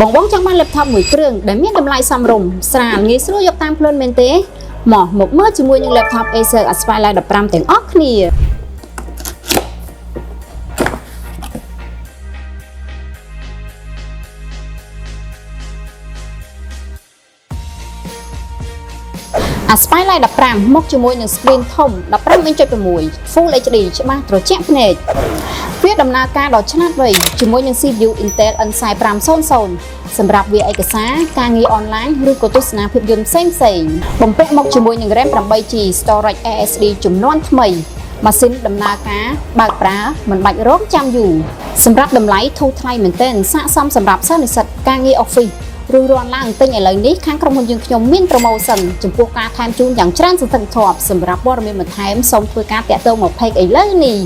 បងចង់បាន laptop មួយគ្រឿងដែលមានតម្លៃសមរម្យស្រាលងាយស្រួលយកតាមខ្លួនមែនទេមកមើលជាមួយនឹង laptop Acer Aspire 15ទាំងអស់គ្នា Aspire 15មកជាមួយនឹង screen ធំ 15.6 Full HD ច្បាស់ត្រជាក់ភ្នែកវាដំណើរការដ៏ឆ្លាតវៃជាមួយនឹង CPU Intel N500 សម្រាប់វាឯកសារការងារអនឡាញឬក៏ទស្សនាភាពយន្តផ្សេងបំពាក់មកជាមួយនឹង RAM 8GB Storage SSD ជំនាន់ថ្មីម៉ាស៊ីនដំណើរការបើកប្រើមិនបាច់រងចាំយូរសម្រាប់តម្លៃធូរថ្លៃមែនទែនស័ក្តិសមសម្រាប់សិស្សនិស្សិតការងារ Office ឬរាន់ឡើងទិញឥឡូវនេះខាងក្រុមហ៊ុនយើងខ្ញុំមាន promotion ចំពោះការថែមជូនយ៉ាងច្រើនសន្ធឹកសន្ធាប់សម្រាប់ព័ត៌មានបន្ថែមសូមធ្វើការតាក់ទងមក page ឥឡូវនេះ